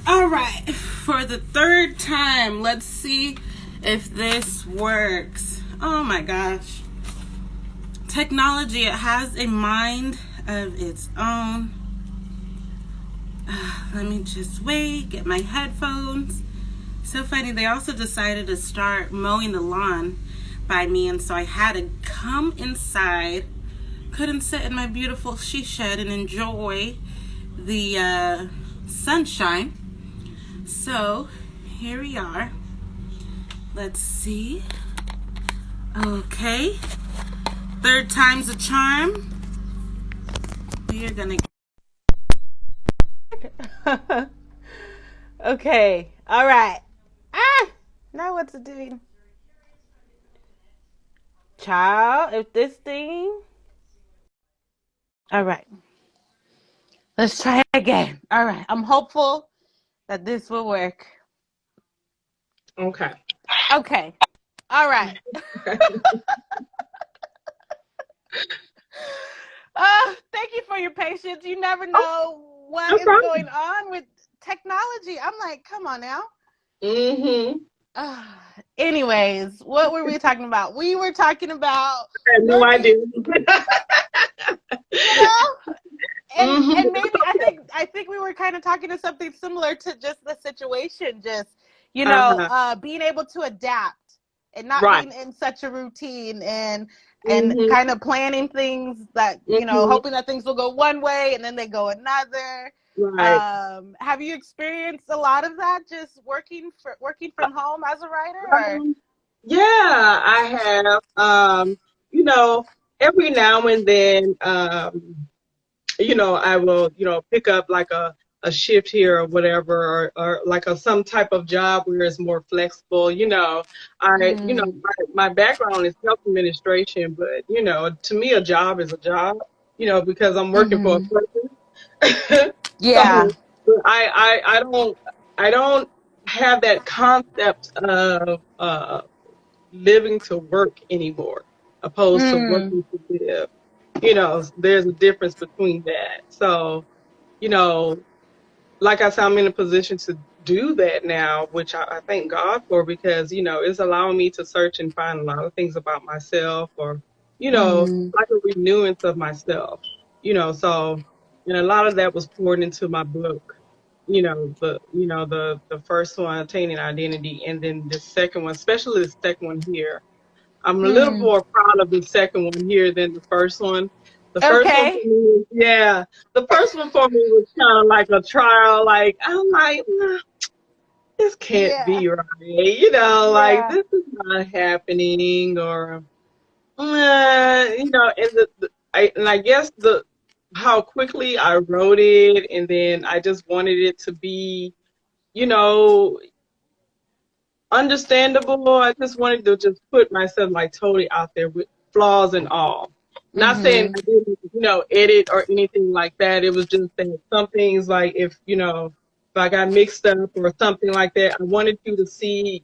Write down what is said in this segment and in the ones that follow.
All right, for the third time, let's see if this works. Oh my gosh. Technology, it has a mind of its own. Let me just wait, get my headphones. So funny, they also decided to start mowing the lawn by me, and so I had to come inside. Couldn't sit in my beautiful she shed and enjoy the sunshine. So here we are. Let's see. Okay. Third time's a charm. We are gonna. Okay. All right. Now what's it doing? Child, if this thing. All right. Let's try again. All right. I'm hopeful that this will work. Okay. Okay. All right. Thank you for your patience. You never know what is going on with technology. I'm like, come on now. Anyways, what were we talking about? We were talking about. I had no idea. And maybe I think we were kind of talking to something similar to just the situation, just being able to adapt and not being in such a routine and kind of planning things that hoping that things will go one way and then they go another. Right. Have you experienced a lot of that just working from home as a writer? Or? Yeah, I have. Every now and then, I will, pick up like a shift here or whatever, or like some type of job where it's more flexible. My background is health administration, but to me a job is a job, because I'm working for a person. Yeah. So I don't have that concept of living to work anymore, opposed to working to live. There's a difference between that. So, like I said, I'm in a position to do that now, which I thank God for, because, it's allowing me to search and find a lot of things about myself, or, like a renewance of myself, so, and a lot of that was poured into my book, the first one, Attaining Identity, and then the second one, especially the second one here. I'm a little more proud of the second one here than the first one. The first one for me, the first one for me was kind of like a trial. Like, I'm like, nah, this can't be right. This is not happening, or, and I guess how quickly I wrote it, and then I just wanted it to be, understandable. I just wanted to just put myself like totally out there with flaws and all. Not saying I didn't, edit or anything like that. It was just that some things, like if I got mixed up or something like that, I wanted you to see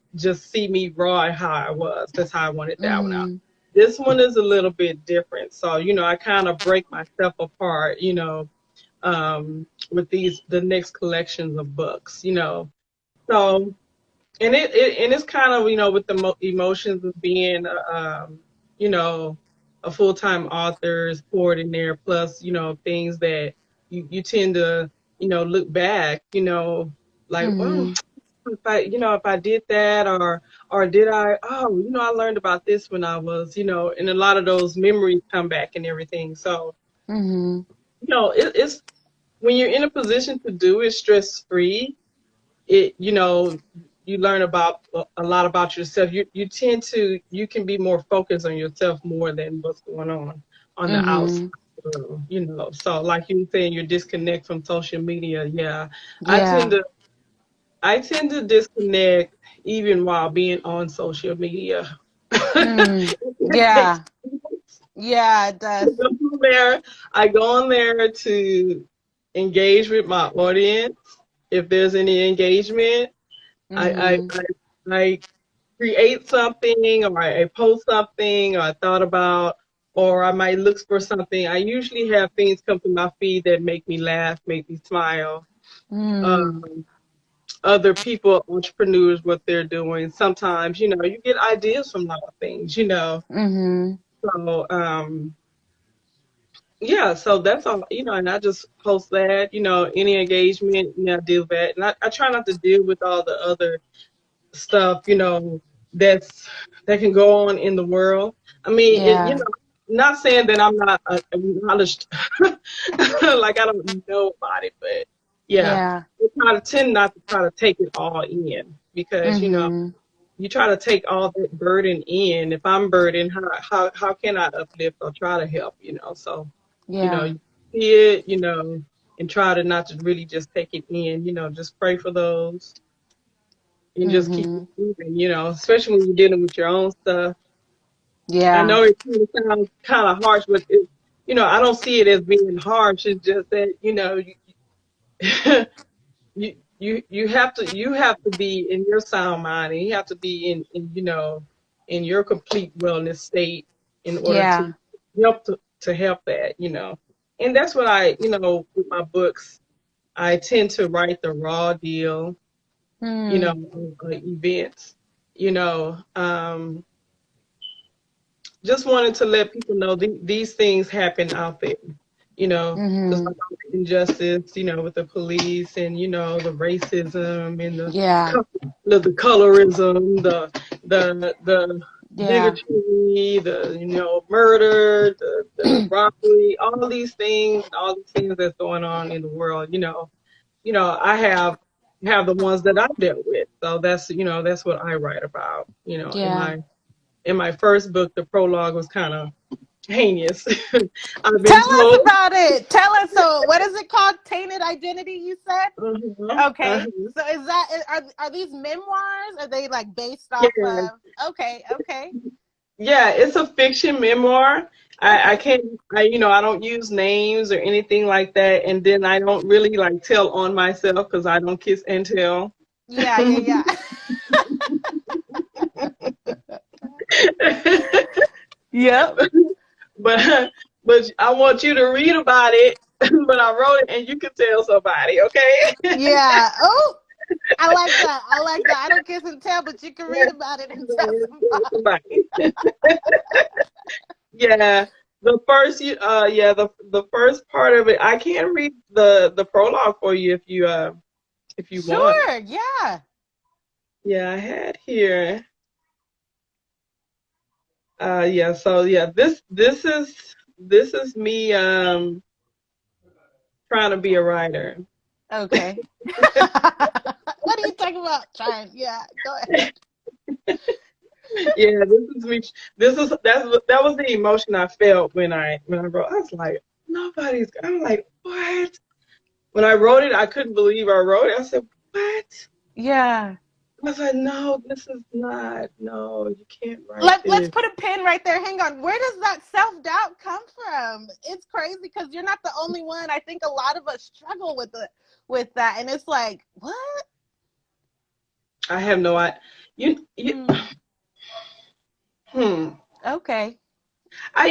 me raw and how I was. That's how I wanted that one out. This one is a little bit different. So, I kind of break myself apart, with the next collections of books, So, and it's kind of, with the emotions of being, a full-time author is poured in there, plus, things that you tend to, look back, like, well, if I did that, or did I, I learned about this when I was, and a lot of those memories come back and everything. So, it's when you're in a position to do it stress-free, you learn about a lot about yourself. You can be more focused on yourself more than what's going on the outside. So like you were saying, you disconnect from social media. Yeah. I tend to disconnect even while being on social media. Yeah, it does. I go on there to engage with my audience. If there's any engagement, I create something, or I post something, or I thought about, or I might look for something. I usually have things come to my feed that make me laugh, make me smile. other people, entrepreneurs, what they're doing. Sometimes, you get ideas from a lot of things, So, yeah, so that's all, and I just post that, any engagement, I deal with that. And I try not to deal with all the other stuff, that can go on in the world. I mean, not saying that I'm not acknowledged, like I don't know about it, but yeah, I tend not to try to take it all in because, you try to take all that burden in. If I'm burdened, how can I uplift or try to help, So, you see it, and try to not to really just take it in, just pray for those and just keep it moving, especially when you're dealing with your own stuff. I know it kind of sounds kind of harsh, but I don't see it as being harsh. It's just that, you have to be in your sound mind, and you have to be in your complete wellness state in order to help that, And that's what I, with my books, I tend to write the raw deal, events, just wanted to let people know these things happen out there, just like all the injustice, with the police and, the racism and the colorism, the bigotry, the murder, the robbery, all these things that's going on in the world, I have the ones that I've dealt with. So that's, that's what I write about, in my first book, the prologue was kind of heinous. I've been Tell us about it. Tell us. So, what is it called? Tainted Identity, you said? Okay. So, is that are these memoirs? Are they like based off of? Okay. Yeah, it's a fiction memoir. I can't, I don't use names or anything like that, and then I don't really like tell on myself because I don't kiss and tell. Yeah. Yep. But I want you to read about it. But I wrote it, and you can tell somebody, okay? Yeah. Oh, I like that. I don't kiss and tell, but you can read about it and tell somebody. Yeah. The first, the first part of it. I can read the prologue for you if you want. Sure. Yeah. Yeah, I had here. Yeah. So yeah, this is me trying to be a writer. Okay. What are you talking about? Trying? Yeah. Go ahead. Yeah, this is me. That was the emotion I felt when I wrote. I was like, I'm like, what? When I wrote it, I couldn't believe I wrote it. I said, what? Yeah. I was like, no, this is not. No, you can't write this. Let's put a pin right there. Hang on. Where does that self-doubt come from? It's crazy because you're not the only one. I think a lot of us struggle with that, and it's like, what? I have no idea. Okay. I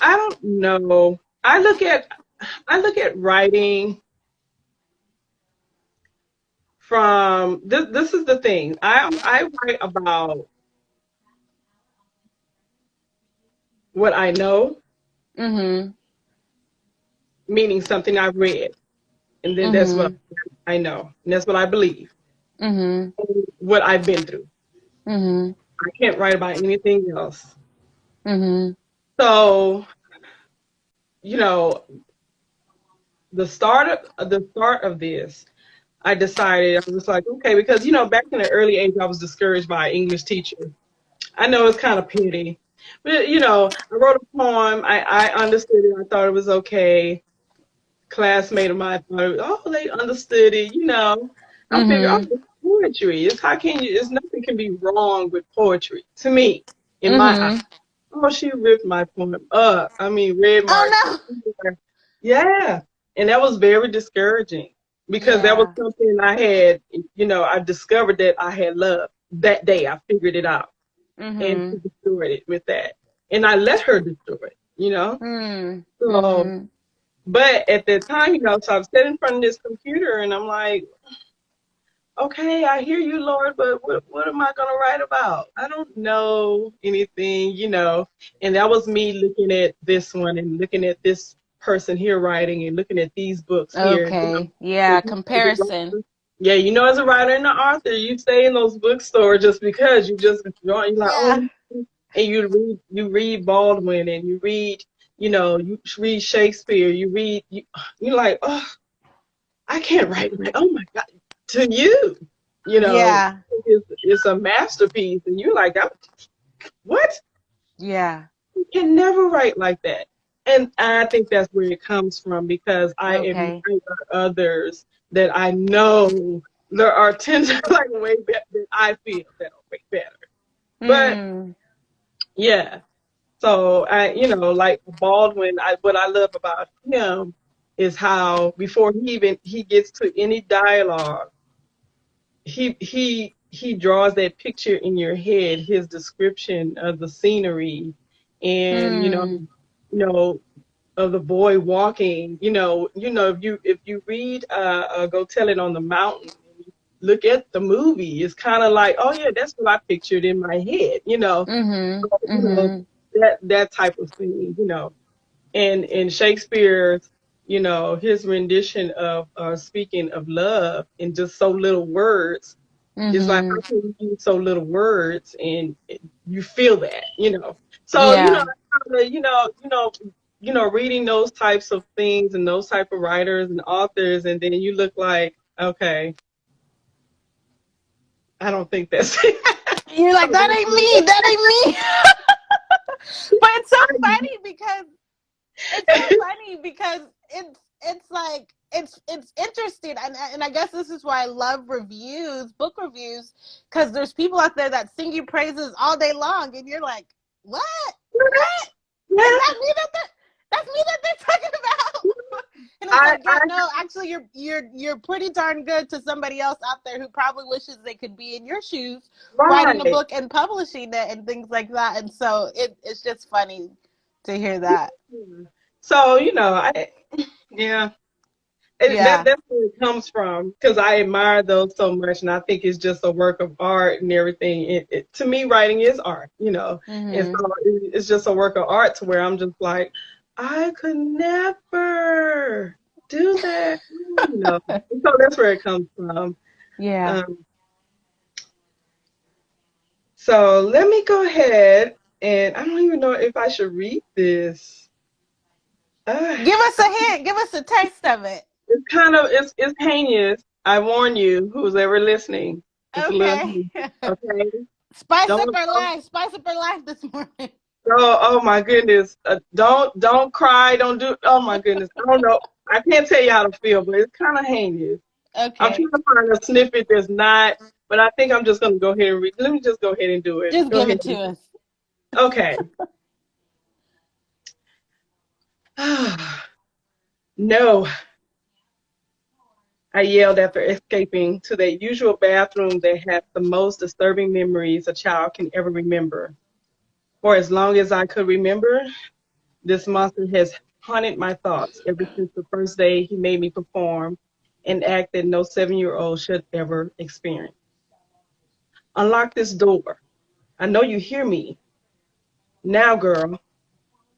don't know. I look at writing from this is the thing. I write about what I know, meaning something I've read, and then that's what I know, and that's what I believe, what I've been through. I can't write about anything else. So, the start of this, I decided, I was like, okay, because back in the early age, I was discouraged by an English teacher. I know it's kind of petty, but I wrote a poem. I understood it. I thought it was okay. Classmate of mine thought, they understood it. I figured, it's poetry. It's nothing can be wrong with poetry to me, in my eyes. Oh, she ripped my poem up. I mean, red marks. Oh no. Yeah, and that was very discouraging because that was something I had. I discovered that I had loved that day. I figured it out. And she destroyed it with that. And I let her destroy it, So, but at that time, so I was sitting in front of this computer and I'm like, okay, I hear you, Lord, but what am I going to write about? I don't know anything, you know. And that was me looking at this one and looking at this person here writing and looking at these books here. You know, Okay. Yeah, comparison. yeah, you know, as a writer and an author, you stay in those bookstores just because you just enjoy. You're like, Yeah. oh, and you read Baldwin and you read, you know, you read Shakespeare. You're like, oh, I can't write. Like, oh my God, to you, you know, Yeah. it's a masterpiece, and you're like, what? Yeah. You can never write like that. And I think that's where it comes from because I Okay. admire others that I know there are tens like way better than I feel that are way better. But Mm. yeah, so you know, like Baldwin, what I love about him is how before he gets to any dialogue, he draws that picture in your head, his description of the scenery, and Mm. you know, of the boy walking. If you read Go Tell It on the Mountain, look at the movie, it's kind of like, oh yeah, that's what I pictured in my head. Mhm. You know Mhm. that type of thing. And in Shakespeare's, his rendition of speaking of love in just so little words. It's like, how Mhm. can you use so little words and you feel that. So, Yeah. reading those types of things and those type of writers and authors, and then you look like, okay, I don't think that's You're like, that ain't me. That ain't me. But it's so funny because it's like it's interesting, and I guess this is why I love reviews, book reviews, because there's people out there that sing you praises all day long, and you're like, what? What? Is yeah, that me that's me that they're talking about? And it's I, like, yeah, no, actually, you're pretty darn good to somebody else out there who probably wishes they could be in your shoes, writing a right. book and publishing it and things like that. And so it's just funny to hear that. So, yeah. Yeah. That's where it comes from because I admire those so much, and I think it's just a work of art and everything. To me, writing is art, and Mm-hmm. so it's just a work of art to where I'm just like, I could never do that. So that's where it comes from. Yeah. Um, so let me go ahead, and I don't even know if I should read this. Uh, Give us a hint. Give us a taste of it. it's heinous. I warn you, who's ever listening. It's a little Okay. heinous, okay? Spice up Don't, our don't life. Spice up our life this morning. oh my goodness. Don't cry. Don't do. Oh my goodness. I don't know. I can't tell you how to feel, but it's kind of heinous. I'm Okay. trying to find a snippet that's not, but I think I'm just gonna go ahead and read. Let me just go ahead and do it. Just Go give ahead. it to us. Okay. No, I yelled after escaping to that usual bathroom that had the most disturbing memories a child can ever remember. For as long as I could remember, this monster has haunted my thoughts ever since the first day he made me perform an act that no 7-year-old should ever experience. Unlock this door. I know you hear me. Now, girl,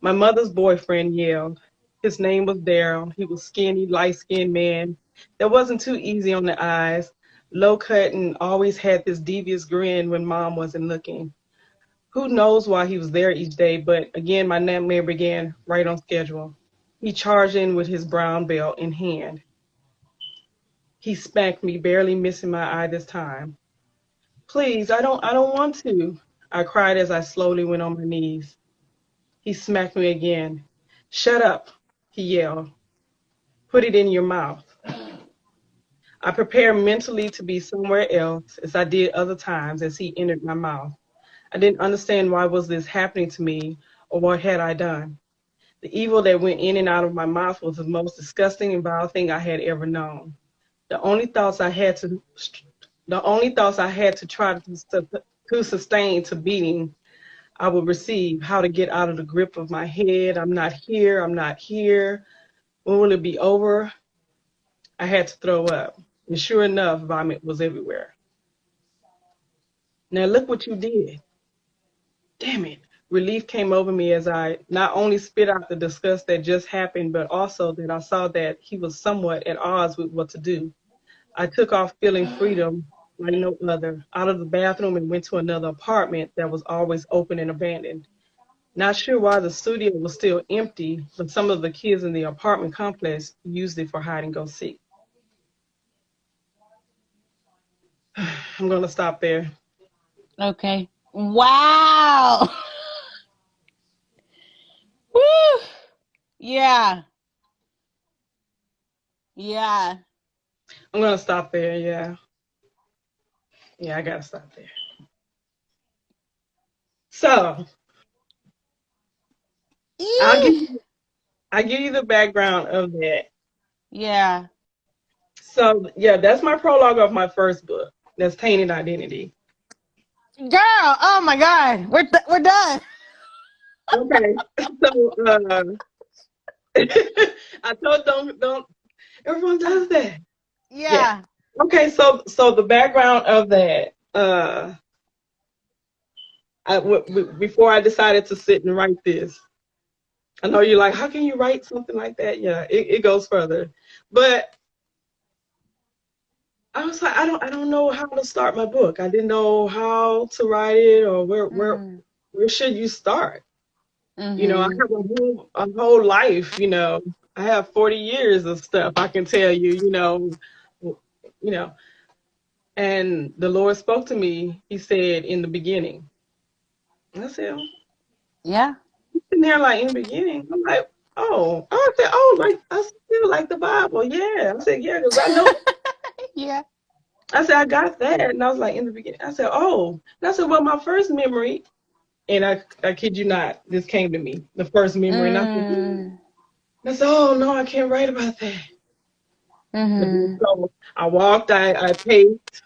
my mother's boyfriend yelled. His name was Daryl. He was skinny, light-skinned man that wasn't too easy on the eyes, low cut, and always had this devious grin when mom wasn't looking. Who knows why he was there each day, but again, my nightmare began right on schedule. He charged in with his brown belt in hand. He spanked me, barely missing my eye this time. Please, I don't want to, I cried as I slowly went on my knees. He smacked me again. Shut up, he yelled. Put it in your mouth. I prepared mentally to be somewhere else, as I did other times as he entered my mouth. I didn't understand why was this happening to me or what had I done. The evil that went in and out of my mouth was the most disgusting and vile thing I had ever known. The only thoughts I had to try to sustain to beating I would receive, how to get out of the grip of my head. I'm not here. I'm not here. When will it be over? I had to throw up. And sure enough, vomit was everywhere. Now look what you did. Damn it. Relief came over me as I not only spit out the disgust that just happened, but also that I saw that he was somewhat at odds with what to do. I took off feeling freedom like no other, out of the bathroom and went to another apartment that was always open and abandoned. Not sure why the studio was still empty, but some of the kids in the apartment complex used it for hide and go seek. I'm going to stop there. Okay. Wow. Woo. Yeah. Yeah. I'm going to stop there, yeah. Yeah, I got to stop there. So, I'll give you the background of that. Yeah. So, yeah, that's my prologue of my first book. That's Tainted Identity. Girl, oh my God. We're done. Okay. So, I told don't everyone does that. Yeah. Okay, so the background of that, before I decided to sit and write this, I know you're like, how can you write something like that? Yeah, it goes further. But I was like, I don't know how to start my book. I didn't know how to write it or where should you start? You know, I have a whole life, you know. I have 40 years of stuff I can tell you, you know. And the Lord spoke to me. He said, in the beginning. And I said, yeah. in there like in the beginning. I'm like, oh. I said, oh, like I still like the Bible. Yeah. I said, yeah, because I know. Yeah. I said, I got that. And I was like, in the beginning. I said, oh. And I said, well, my first memory, and I kid you not, this came to me, the first memory. And I said, oh, no, I can't write about that. So I walked, I paced,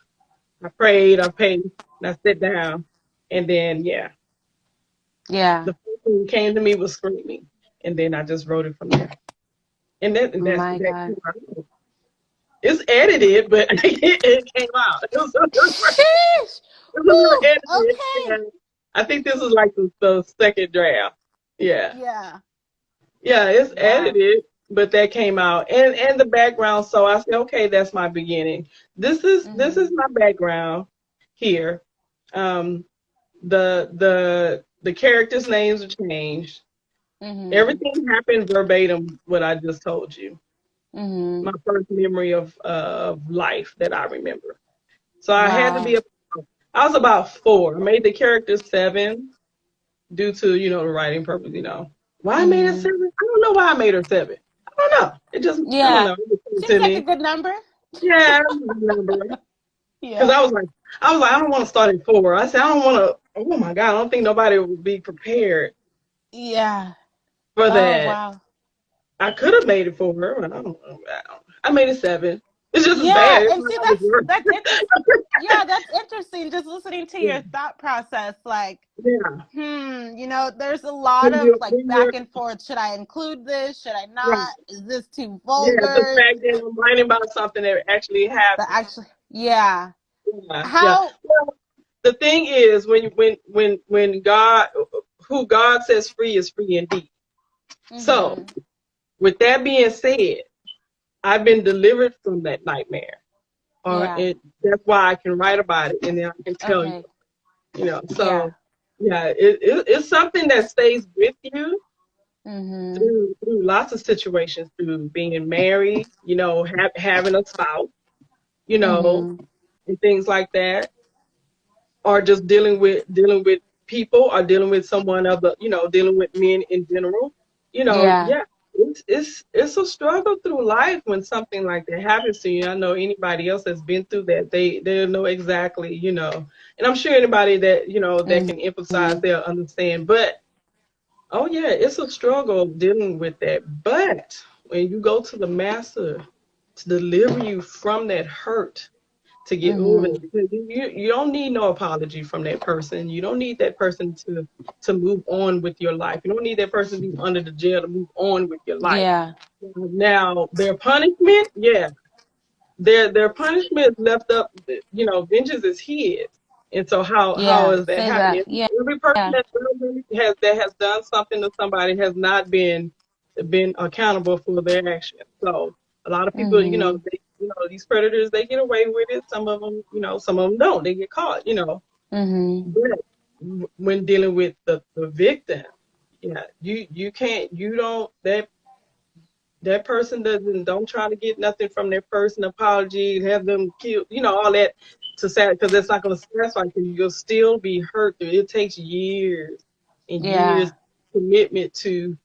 I prayed, I paced, and I sat down. And then, yeah. The first thing that came to me was screaming. And then I just wrote it from there. And that's My God. It's edited, but it came out. It was a little edited. Okay. And I think this is like the second draft. Yeah. Yeah. Yeah, it's edited, but that came out. And the background, so I said, okay, that's my beginning. This is my background here. The characters' names are changed. Everything happened verbatim what I just told you. My first memory of life that I remember. So I had to be I was about 4. I made the character 7 due to, you know, the writing purpose, you know. Why I made her 7? I don't know why I made her 7. I don't know. It just, I don't know. Seems like a good number. Yeah, a good number. Yeah. Because I was like, I don't want to start at 4. I said, I don't want to, oh my God, I don't think nobody would be prepared. Yeah. For that. Oh, wow. I could have made it 4. I don't know. I made it 7. It's just as bad. And see, that's interesting. Yeah, that's interesting. Just listening to your thought process, like, you know, there's a lot of like back and forth. Should I include this? Should I not? Right. Is this too vulgar? Yeah, the fact that I'm writing about something that actually happened. How? Well, the thing is, when God, who God says free is free indeed. So, with that being said, I've been delivered from that nightmare. That's why I can write about it, and then I can tell you. You know, so it's something that stays with you through lots of situations, through being married, you know, having a spouse, you know, and things like that, or just dealing with people, or dealing with someone other, you know, dealing with men in general, you know, It's a struggle through life when something like that happens to you. I know anybody else that's been through that, they'll know exactly, you know. And I'm sure anybody that, you know, that can emphasize, they'll understand. But, oh yeah, it's a struggle dealing with that. But when you go to the master to deliver you from that hurt, to get over it, because you don't need no apology from that person. You don't need that person to move on with your life. You don't need that person to be under the jail to move on with your life. Now, their punishment, their punishment is left up. You know, vengeance is his. And so how is that Say happening? that. Yeah. Every person that has done something to somebody has not been accountable for their actions. So a lot of people, you know, these predators, they get away with it. Some of them, you know, some of them don't. They get caught, you know. But when dealing with the victim, yeah, you can't, you don't, that person don't try to get nothing from their person apology, have them kill, you know, all that to say, because that's not going to satisfy you. You'll still be hurt. It takes years and years commitment to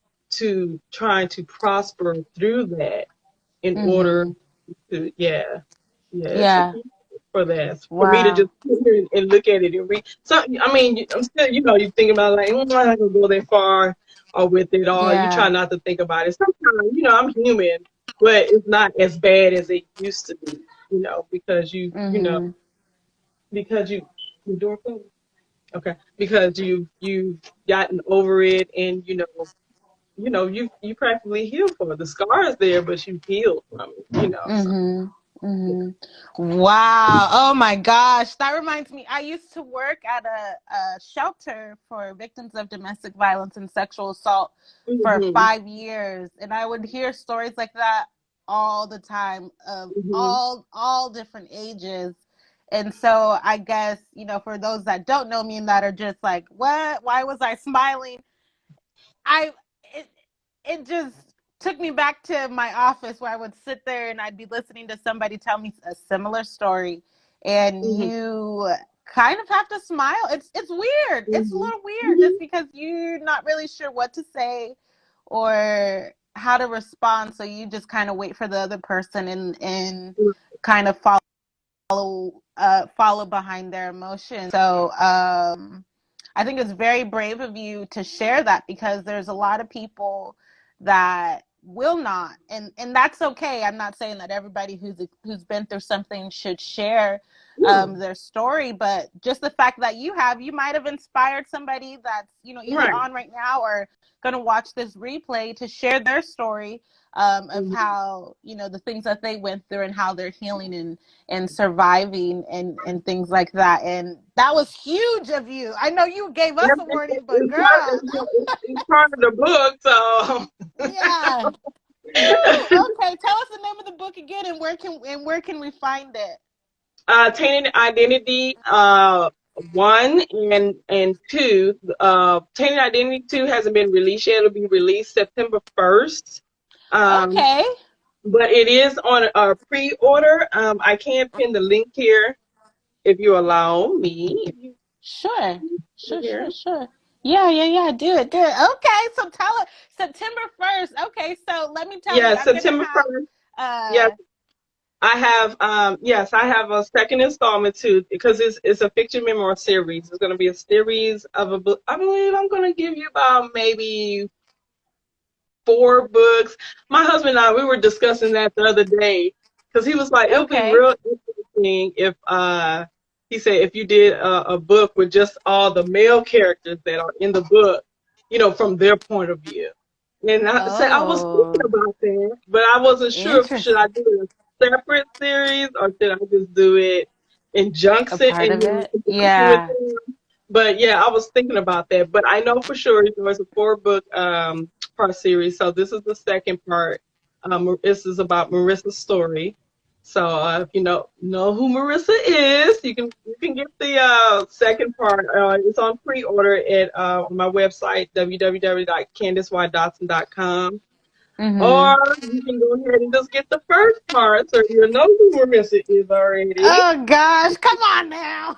trying to prosper through that in order to it's a for that. For me to just sit here and look at it and read. So I mean, I'm still, you know, you think about like, I'm not gonna go that far or with it, or you try not to think about it. Sometimes, you know, I'm human, but it's not as bad as it used to be, you know, because you know, because you door closed. Okay, because you've gotten over it, and you know, you practically healed from it. The scar is there, but you healed from it, you know. So. Wow. Oh my gosh. That reminds me, I used to work at a shelter for victims of domestic violence and sexual assault for 5 years. And I would hear stories like that all the time of all different ages. And so I guess, you know, for those that don't know me and that are just like, what? Why was I smiling? It just took me back to my office where I would sit there and I'd be listening to somebody tell me a similar story, and you kind of have to smile. It's weird. It's a little weird just because you're not really sure what to say or how to respond, so you just kind of wait for the other person and kind of follow behind their emotions. So I think it's very brave of you to share that, because there's a lot of people that will not, and that's okay. I'm not saying that everybody who's been through something should share their story, but just the fact that you might have inspired somebody that's, you know, either on right now or gonna watch this replay to share their story of how, you know, the things that they went through and how they're healing and surviving and things like that. And that was huge of you. I know you gave us a warning, but girl, it's part of the book, so yeah. Okay, tell us the name of the book again, and where can we find it? Tainted Identity 1 and 2. Tainted Identity 2 hasn't been released yet. It'll be released September 1st. Okay. But it is on a pre-order. I can pin the link here if you allow me. Sure. Yeah. Do it. Okay, so tell us September 1st. Okay, so let me tell you. I'm September 1st. Yes. I have a second installment too, because it's a fiction memoir series. It's going to be a series of a book. I believe I'm going to give you about maybe 4 books. My husband and I, we were discussing that the other day, because he was like, it would be real interesting if he said if you did a book with just all the male characters that are in the book, you know, from their point of view. And I said I was thinking about that, but I wasn't sure if should I do it a separate series or should I just do it in junction and with them. But yeah, I was thinking about that. But I know for sure it's a 4-book part series. So this is the second part. This is about Marissa's story. So if you know who Marissa is, you can get the second part. It's on pre-order at my website, www.candicewydotson.com. Or you can go ahead and just get the first part, so you know who Marissa is already. Oh gosh, come on now.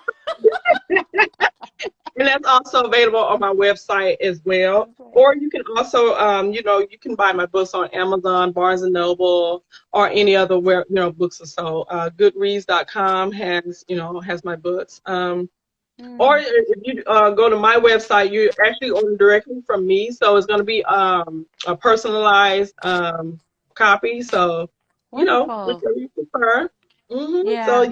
And that's also available on my website as well. Or you can also, you can buy my books on Amazon, Barnes and Noble, or any other where books are sold. Goodreads.com has my books. Or if you go to my website, you actually order directly from me. So it's going to be a personalized copy. So, whichever you prefer. Yeah. So,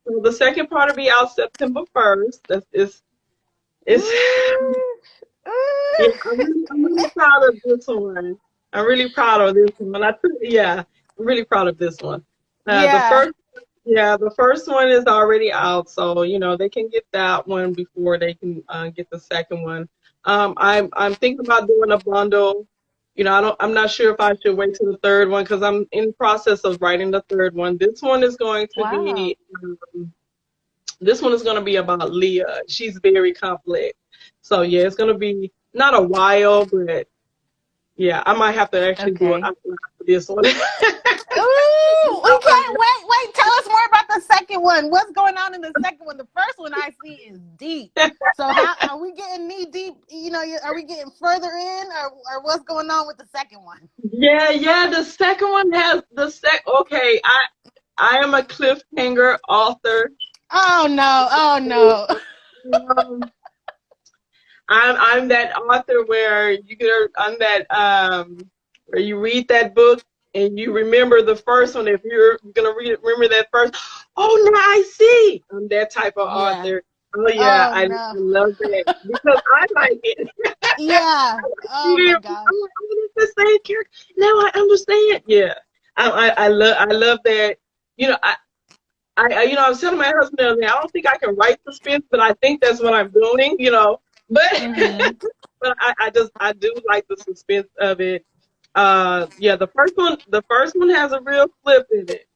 so the second part will be out September 1st. I'm really proud of this one. I'm really proud of this one. I'm really proud of this one. The first Yeah, the first one is already out, so they can get that one before they can get the second one. I'm thinking about doing a bundle. I'm not sure if I should wait till the third one because I'm in the process of writing the third one. Wow. This one is going to be about Leah. She's very complex. So yeah, it's going to be not a while, but yeah, I might have to actually do it Okay. after this one. Ooh, we can't wait. Wait, tell us more about the second one. What's going on in the second one? The first one I see is deep. So how are we getting knee deep? Are we getting further in, or what's going on with the second one? Yeah. The second one has Okay, I am a cliffhanger author. Oh no! Oh no! I'm that author where I'm that where you read that book and you remember the first one. If you're gonna remember that first, oh, now I see. I'm that type of Yeah. author. Oh yeah, Oh I no. love that because I like it. Yeah. Oh Yeah, my I'm gosh. the same character. Now I understand. Yeah, I love that. You know, I was telling my husband the other day, I don't think I can write suspense, but I think that's what I'm doing. But Mm-hmm. but I do like the suspense of it. Yeah, the first one has a real flip in it.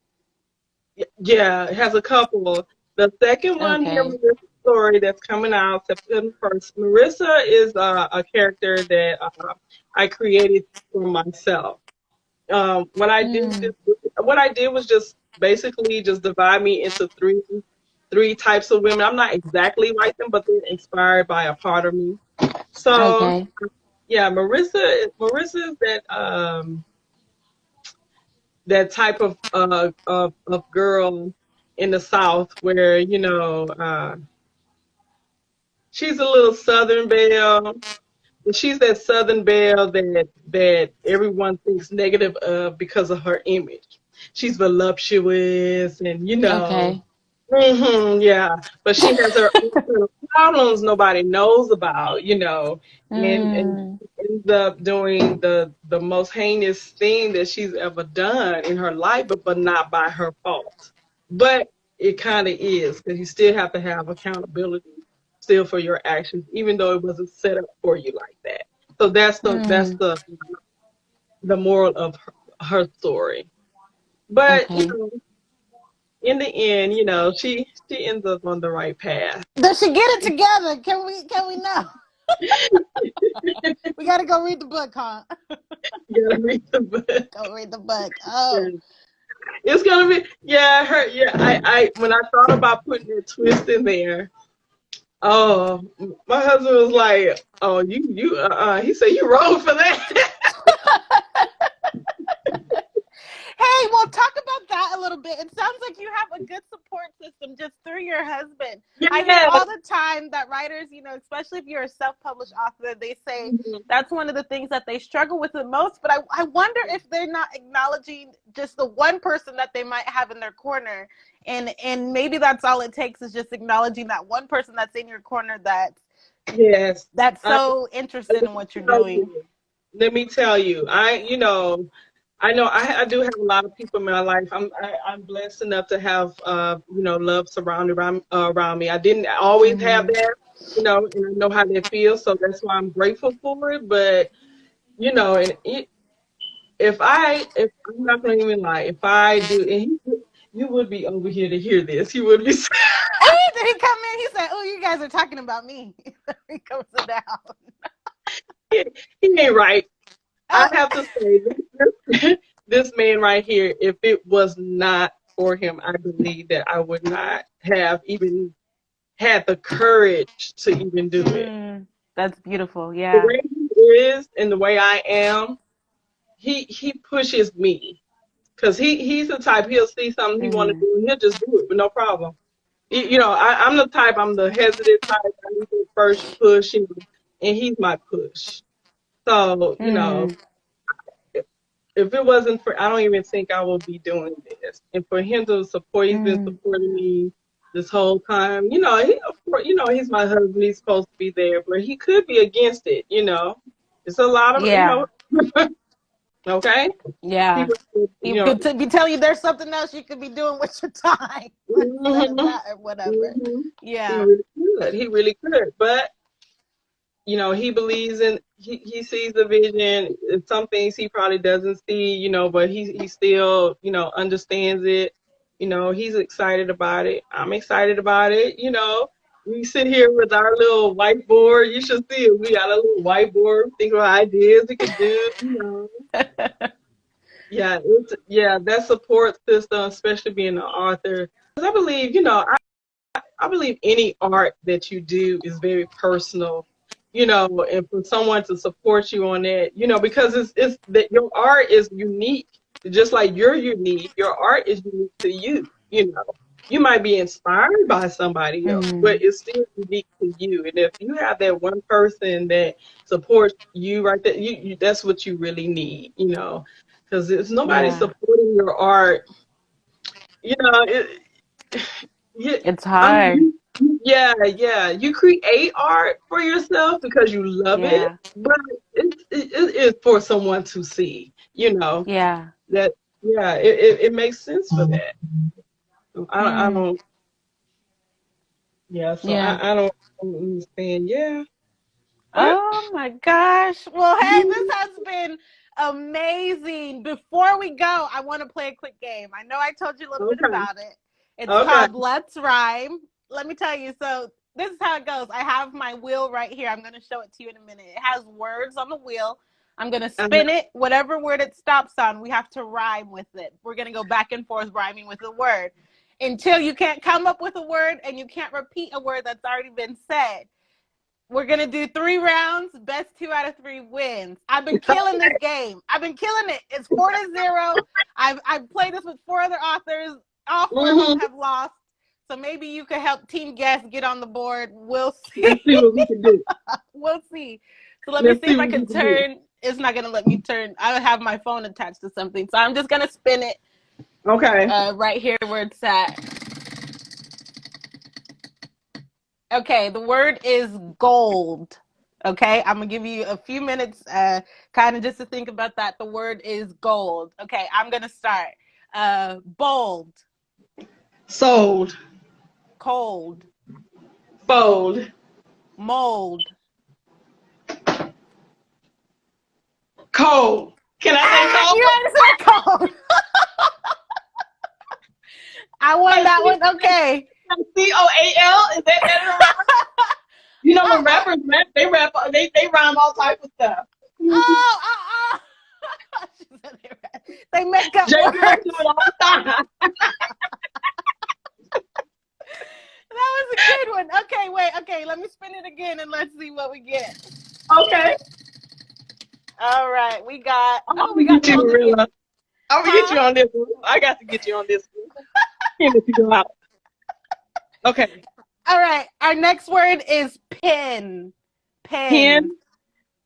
Yeah, it has a couple. The second one here Okay. with this story that's coming out September 1st. Marissa is a character that I created for myself. Mm. What I did was just basically just divide me into three types of women. I'm not exactly like them, but they're inspired by a part of me. So Okay. yeah, Marissa is that type of girl in the South where she's a little Southern belle. She's that Southern belle that everyone thinks negative of because of her image. She's voluptuous and Okay. yeah. But she has her own set of problems nobody knows about, and Mm. ends up doing the most heinous thing that she's ever done in her life, but not by her fault. But it kind of is because you still have to have accountability still for your actions, even though it wasn't set up for you like that. So that's the that's Mm. the moral of her story. But Okay. in the end, she ends up on the right path. Does she get it together? Can we know? We gotta go read the book, huh? You gotta read the book. Go read the book. Oh. It's gonna be her I when I thought about putting a twist in there. Oh, my husband was like, "Oh, you he said you wrong for that." Hey, well, talk about that a little bit. It sounds like you have a good support system just through your husband. I hear Yeah. all the time that writers, especially if you're a self-published author, they say that's one of the things that they struggle with the most. But I wonder if they're not acknowledging just the one person that they might have in their corner. And maybe that's all it takes is just acknowledging that one person that's in your corner Yes. that's I, so interested let in me what you're tell doing. you. Let me tell you. I know I do have a lot of people in my life. I'm blessed enough to have love surrounded around me. I didn't always have Mm-hmm. that, and I know how that feels. So that's why I'm grateful for it. But and if I'm not gonna even lie, if I do, and you would be over here to hear this. You would be. Hey, did he come in? He said, "Oh, you guys are talking about me." He comes down. He ain't right. I Oh, have to say, this man right here, if it was not for him, I believe that I would not have even had the courage to even do it. that's beautiful. The Yeah. way he is and the way I am, he pushes me. Because he's the type, he'll see something he want to Mm-hmm. do and he'll just do it with no problem. I'm the type, I'm the hesitant type. I need the first push, and he's my push. So, Mm. if it wasn't for, I don't even think I would be doing this. And for him to support, he's been Mm. supporting me this whole time. Of course, he's my husband. He's supposed to be there, but he could be against it. It's a lot of, Yeah. Okay. Yeah. People, You could be telling you there's something else you could be doing with your time instead of that or whatever. He Yeah. really could. He really could. But he believes in he sees the vision. Some things he probably doesn't see, but he still, understands it. He's excited about it. I'm excited about it. We sit here with our little whiteboard. You should see it. We got a little whiteboard, think of ideas we could do. Yeah, that support system, especially being an author. Because I believe, I believe any art that you do is very personal, and for someone to support you on that, because it's that your art is unique, just like you're unique. Your art is unique to you. You might be inspired by somebody else, but it's still unique to you. And if you have that one person that supports you right there, that's what you really need, because if nobody's supporting your art, it, It's I hard. mean, yeah. You create art for yourself because you love it, Yeah. but it is for someone to see. Yeah. That it makes sense for that. I don't. Yeah, so Yeah. I don't understand. Yeah, but Oh my gosh. Well, hey, this has been amazing. Before we go, I want to play a quick game. I know I told you a little bit okay, about it. It's okay. called Let's Rhyme. Let me tell you. So, this is how it goes. I have my wheel right here. I'm going to show it to you in a minute. It has words on the wheel. I'm going to spin it. Whatever word it stops on, we have to rhyme with it. We're going to go back and forth rhyming with the word until you can't come up with a word and you can't repeat a word that's already been said. We're going to do 3 rounds. Best 2 out of 3 wins. I've been killing this game. I've been killing it. It's 4-0. I've played this with 4 other authors. All 4 of them have lost. So maybe you could help Team Guest get on the board. We'll see. Let's see what we can do. We'll see. So let me see if I can turn. It's not going to let me turn. I have my phone attached to something. So I'm just going to spin it. Okay. Right here where it's at. Okay, the word is gold. Okay, I'm gonna give you a few minutes, kind of just to think about that. The word is gold. Okay, I'm gonna start. Bold, Sold. cold, Fold. mold. Cold. Can I say cold? You had to say cold. I won that one. Okay. COAL? Is that better? When rappers rap, they rhyme all type of stuff. Oh. They make up J. words. Do it all the time. That was a good one. Okay, wait. Okay, let me spin it again and let's see what we get. Okay. All right, we got. We got you, Arilla. I'm gonna get you Huh? on this one. I got to get you on this one. Can't let you go out. Okay. All right, our next word is pin. Pen.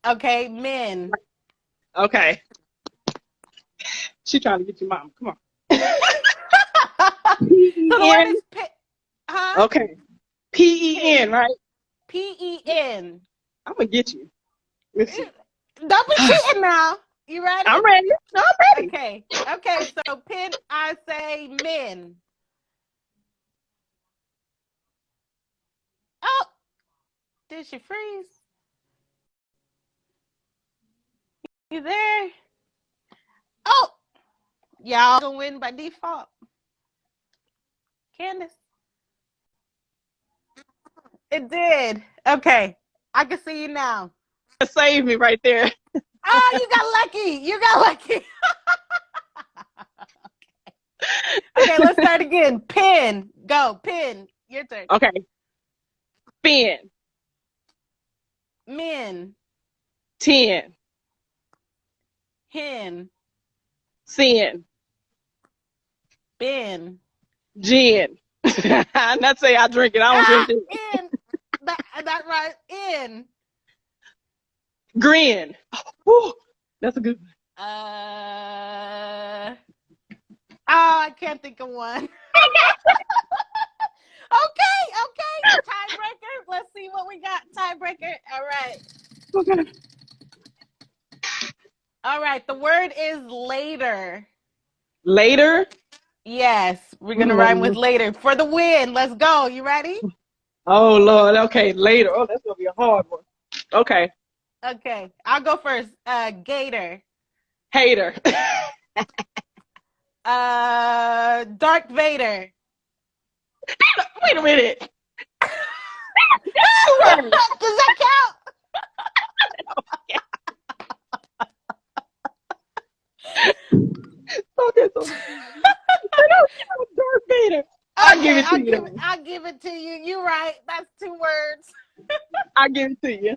Okay, men. Okay. She trying to get you, mom. Come on. So the word is pin. Huh? Okay. PEN, right? PEN. I'm gonna get you. Let's see. Don't be cheating now. You ready? I'm ready. I'm ready. Okay, so pin, I say men. Oh, did she freeze? You there? Oh, y'all gonna win by default. Candice. It did. Okay, I can see you now. Save me right there. Oh, you got lucky. You got lucky. Okay, let's start again. Pin. Go. Pin. Your turn. Okay. Fin. Men. 10. Hen. Sin. Ben. Gin. I'm not saying I drink it. I don't drink it. In. That right. In. Grin. Woo, that's a good one. I can't think of one. Okay. Tiebreaker. Let's see what we got. Tiebreaker. All right. Okay. All right. The word is later. Later? Yes. We're going to rhyme with later. For the win. Let's go. You ready? Oh, Lord. Okay. Later. Oh, that's going to be a hard one. Okay. Okay. I'll go first. Gator. Hater. Darth Vader. Wait a minute. Does that count? Okay, so Darth Vader. I'll give it to you. I'll give it to you. You're right. That's 2 words. I'll give it to you.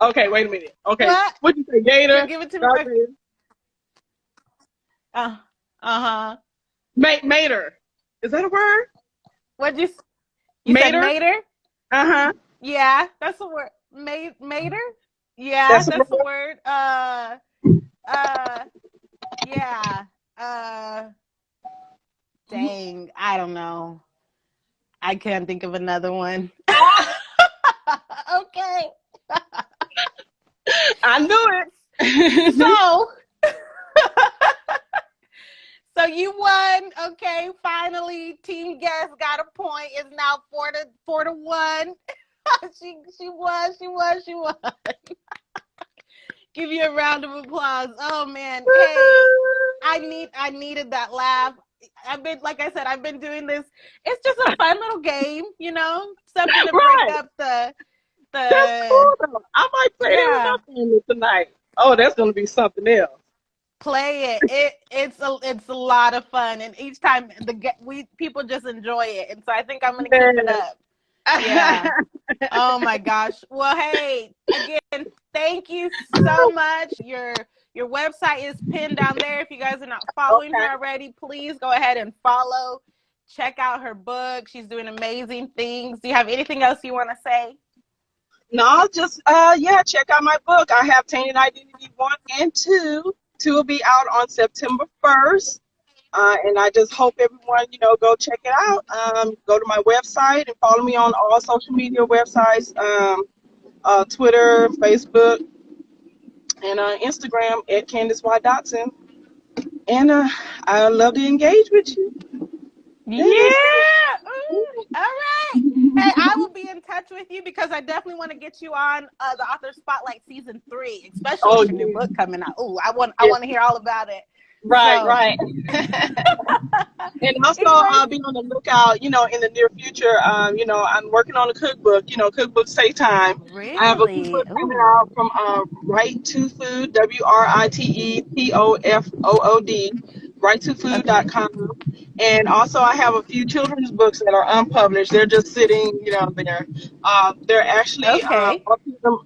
Okay, wait a minute. Okay. What? What'd you say? Gator? Give it to Darth me. Vader. Uh-huh. Mater. Is that a word? What'd you Mater? said mater? Uh-huh. Yeah, that's a word. Mater? Yeah, That's a word. Yeah. Dang, I don't know. I can't think of another one. Okay. I knew it. So you won. Okay, finally, Team Guest got a point. It's now 4-1. She won. Give you a round of applause. Oh man. Hey, I needed that laugh. I've been doing this. It's just a fun little game, something to break up the That's cool though. I might play that with my family tonight. Oh, that's gonna be something else. Play it. It's a lot of fun, and each time people just enjoy it, and so I think I'm gonna keep it up. Yeah. Oh my gosh. Well, hey, again, thank you so much. Your website is pinned down there. If you guys are not following her already, please go ahead and follow. Check out her book. She's doing amazing things. Do you have anything else you want to say? No, just check out my book. I have Tainted Identity 1 and 2. 2 will be out on September 1st. And I just hope everyone, go check it out. Go to my website and follow me on all social media websites, Twitter, Facebook, and Instagram at Candice Y. Dotson. And I love to engage with you. Yeah. Ooh, all right. Hey, I will be in touch with you because I definitely want to get you on the Author Spotlight Season 3, especially with your new book coming out. Ooh, I want to hear all about it. Right. And also, I'll be on the lookout, in the near future. I'm working on a cookbook, cookbooks take time. Really? I have a cookbook coming out from Right to Food, WRITEPOOD, righttofood.com. And also, I have a few children's books that are unpublished. They're just sitting, there. They're actually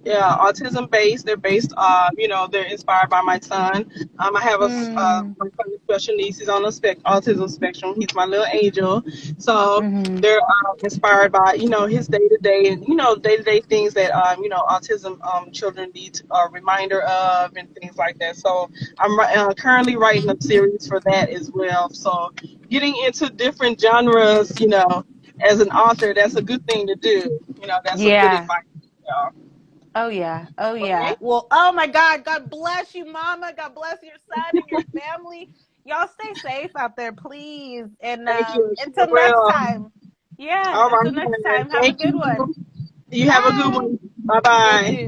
autism based. They're based, they're inspired by my son. I have my son with special needs. He's on the autism spectrum. He's my little angel. So they're inspired by, his day-to-day and, day-to-day things that, autism children need a reminder of and things like that. So I'm currently writing a series for that as well. So getting into different genres, as an author, that's a good thing to do. That's a good advice. Oh yeah. Okay. Well, oh my God. God bless you, Mama. God bless your son and your family. Y'all stay safe out there, please. And until next time. Yeah. All right. Until next time. Have a good one. You have a good one. Bye-bye.